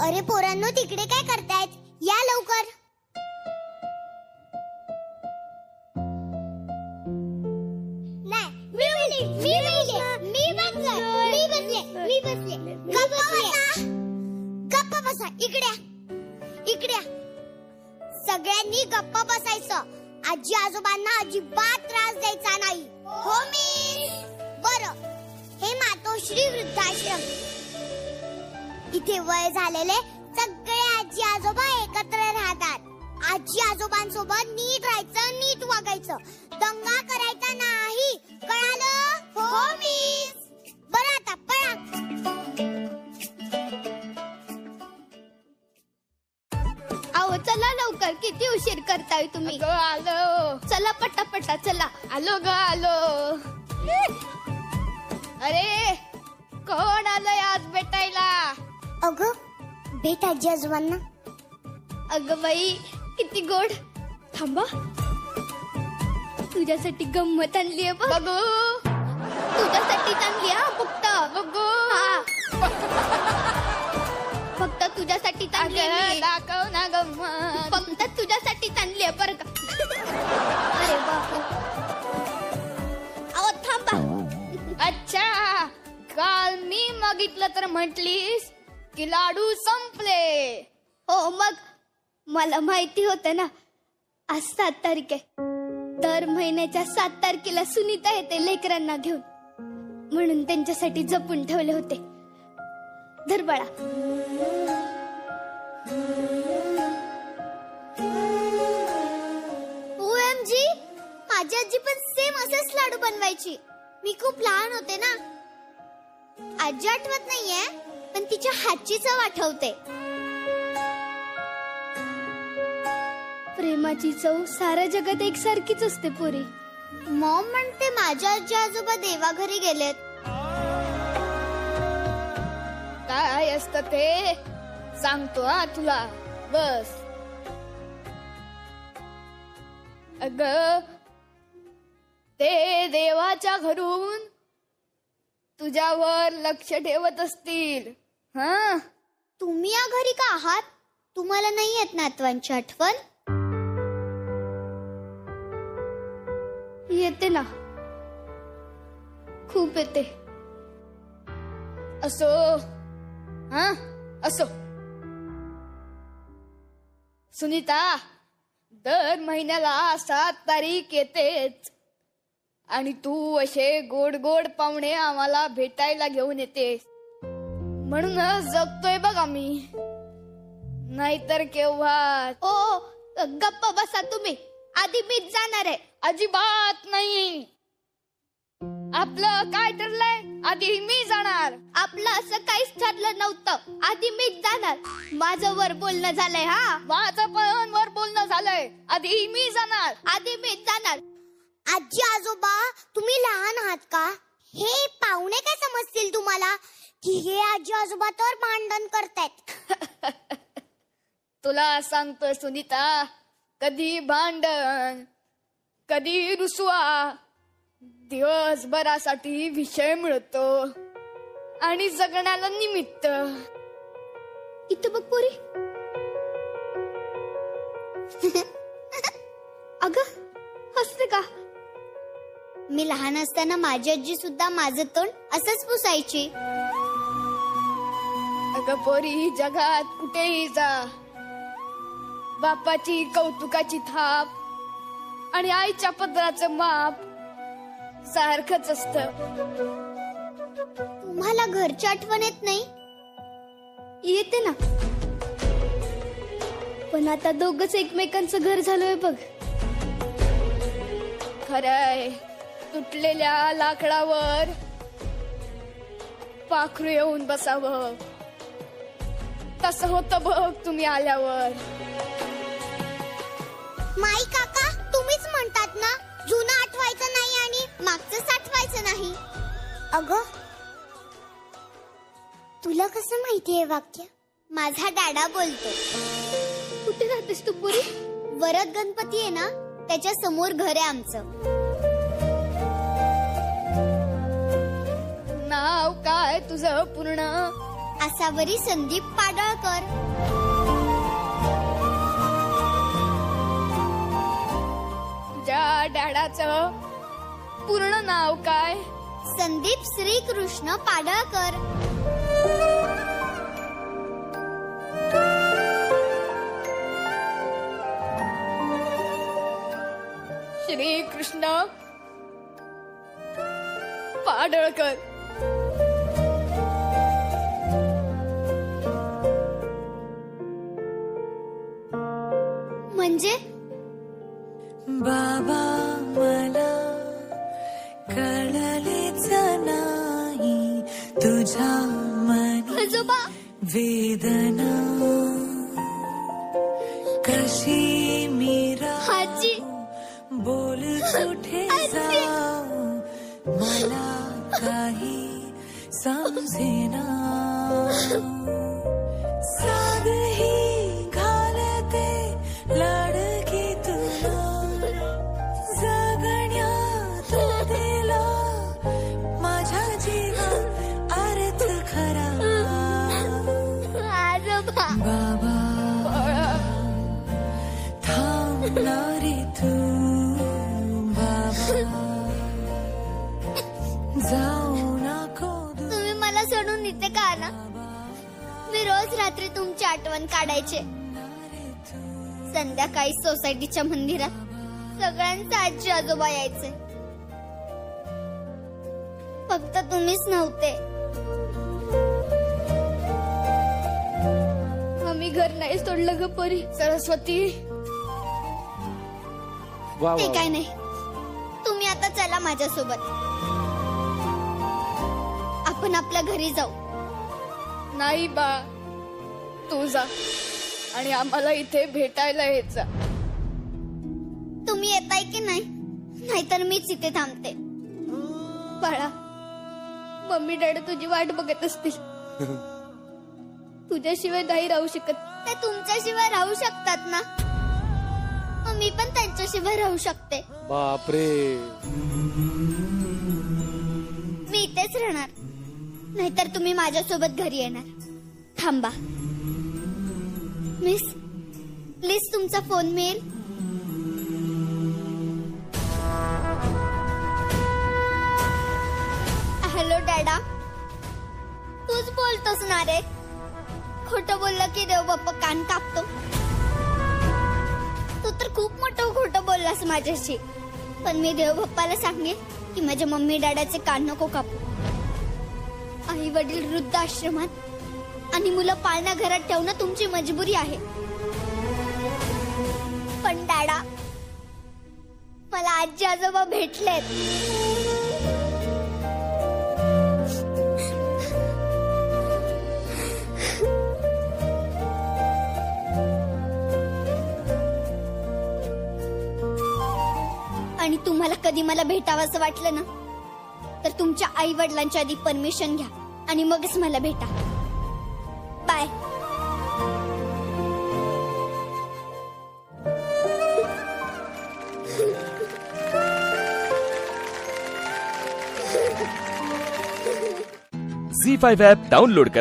अरे पोरांनो, तिकडे काय करतायत? या लवकर. गप्पा बसा. इकड्या सगळ्यांनी गप्पा बसायचं. आजी आजोबांना अजिबात त्रास द्यायचा नाही. हो मिस. बरं, हे मातोश्री वृद्धाश्रम. इथे वय झालेले सगळे आजी आजोबा एकत्र राहतात. आजी आजोबांसोबत नीट राहायचं, नीट वागायचं, दंगा करायचा नाही. कळालं? हो मिस. बरं, आता पळा. आओ चला लवकर, किती उशीर करताय तुम्ही? आलो. चला पटापटा चला. आलो ग आलो. अरे कोण आलंय आज भेटायला? अगं, भेट आजी आजोबांना. अगं बाई, किती गोड. थांबा, तुझ्यासाठी गंमत आणलीये बघ. बघू. तुझ्यासाठी आणली हा. फक्त बघू. फक्त तुझ्यासाठी आणली. दाखव ना गंमत. फक्त तुझ्यासाठी आणली आहे बरं का. अरे बाप. अहो थांबा. अच्छा, काल मी मागितलं तर म्हटलीस की लाडू संपले. हो मग मला माहिती होतं ना, आज 7 तारीख आहे. दर महिन्याच्या 7 तारखेला सुनीता येते लेकरांना घेऊन, म्हणून त्यांच्यासाठी जपून ठेवले होते. धर बाळा. OMG, माझी आजी पण सेम असेच लाडू बनवायची. मी खूप लहान होते ना. आजी आठवत नाहीये, पण तिच्या हातची चव आठवते. प्रेमाची चव साऱ्या जगात एकसारखीच असते पोरी. मॉम म्हणते माझ्या आजी आजोबा देवाघरी गेलेत. काय असतं ते सांगतो हा तुला. बस. अग, ते देवाच्या घरून तुझ्यावर लक्ष ठेवत असतील. हा, तुम्ही या घरी का आहात? तुम्हाला नाही येत नातवांची आठवण? येते ना, खूप येते. असो. हा, असो. सुनीता, दर महिन्याला 7 तारीख येतेच आणि तू असे गोड गोड पाहुणे आम्हाला भेटायला घेऊन येतेस. म्हणूनच जगतोय बघ आम्ही. नाहीतर केव्हा. ओ गप्पा बसा तुम्ही. आधी मीच जाणार आहे. अजिबात नाही. आपलं काय ठरलंय? आधी मी जाणार. आपलं असं काहीच ठरलं नव्हतं. आधी मीच जाणार. माझं वर बोलणं झालंय. हा, माझं पण वर बोलणं झालंय. आधी मी जाणार. आधी मीच जाणार. आजी आजोबा, तुम्ही लहान आहात का? हे पाहुणे काय समजतील तुम्हाला की हे आजी आजोबा तर भांडण करतायत? तुला सांगतो सुनीता, कधी भांडण, कधी रुसवा. दिवसभरासाठी विषय मिळतो आणि जगण्याला निमित्त. इथं बघ पोरी. अगं हसते का? मी लहान असताना माझी आजी सुद्धा माझं तोंड असंच पुसायची. अगं पोरी, जगात कुठेही जा, बापाची कौतुकाची थाप आणि आईच्या पदराचं माप सारखंच असतं. तुम्हाला घरची आठवण येत नाही? येते ना, पण आता दोघंच एकमेकांचं घर झालोय बघ. खरंय, तुटलेल्या लाकडावर पाखरू येऊन बसावं तसं होतं बघ तुम्ही आल्यावर. माई काका, तुम्हीच म्हणतात ना, जुनं आठवायचं नाही आणि मागचं साठवायचं नाही. अगं, तुला कसं माहिती आहे वाक्य? माझा दादा बोलतो. कुठे राहतेस तू पुरी? वरद गणपती आहे ना, त्याच्या समोर घर आहे आमचं. नाव काय तुझं पूर्ण? आसावरी संदीप पाडळकर. तुझ्या डॅडाचं पूर्ण नाव काय? संदीप श्रीकृष्ण पाडळकर. श्रीकृष्ण पाडळकर. म्हणजे बाबा मला कळलेच नाही तुझ्या मनी आजोबा वेदना कशी मीरा आजी बोल कुठे जाऊ मला काही समजेना. साधही घालते लाडकी तुला जगण्यात दिला माझ्या जीवा अर्थ खरा. आजोबा बाबा थांबणारे तू बाबा जाऊ नको तुम्ही मला सोडून इथे का ना? मी रोज रात्री तुमची आठवण काढायचे. संध्याकाळी सोसायटीच्या मंदिरात सगळ्यांचे आजी आजोबा यायचे. फक्त तुम्हीच नव्हते. आम्ही घर नाही सोडलं ग परी. सरस्वती, वा ते वा काय नाही. तुम्ही आता चला माझ्यासोबत. आपण आपल्या घरी जाऊ. नाही बा, तू जा आणि आम्हाला इथे भेटायला येत जा. तुम्ही येताय की नाही? नाहीतर मीच इथे थांबते. बाळा, मम्मी डॅडी तुझी वाट बघत असतील. तुझ्याशिवाय नाही राहू शकत. ते तुमच्याशिवाय राहू शकतात ना? मग मी पण त्यांच्याशिवाय राहू शकते. बापरे. मी इथेच राहणार. नाहीतर तुम्ही माझ्यासोबत घरी येणार. थांबा. मिस, प्लीज तुमचा फोन मिळेल? हॅलो डॅडा, तूच बोलतोस ना रे? खोटं बोललं की देव बाप्पा कान कापतो. तू तर खूप मोठं खोटं बोललास माझ्याशी. पण मी देव बाप्पाला सांगेन की माझ्या मम्मी डॅडाचे कान नको कापू. आई वडील वृद्ध आश्रमात आणि मुलं पाळण्या घरात ठेवणं तुमची मजबुरी आहे. पण डॅडा, मला आजी आजोबा भेटलेत. आणि तुम्हाला कधी मला भेटावंसं वाटलं ना, तर तुमच्या आई वडिलांच्या आधी परमिशन घ्या आणि मगच मला भेटा. बाय. झी5 ॲप डाउनलोड करा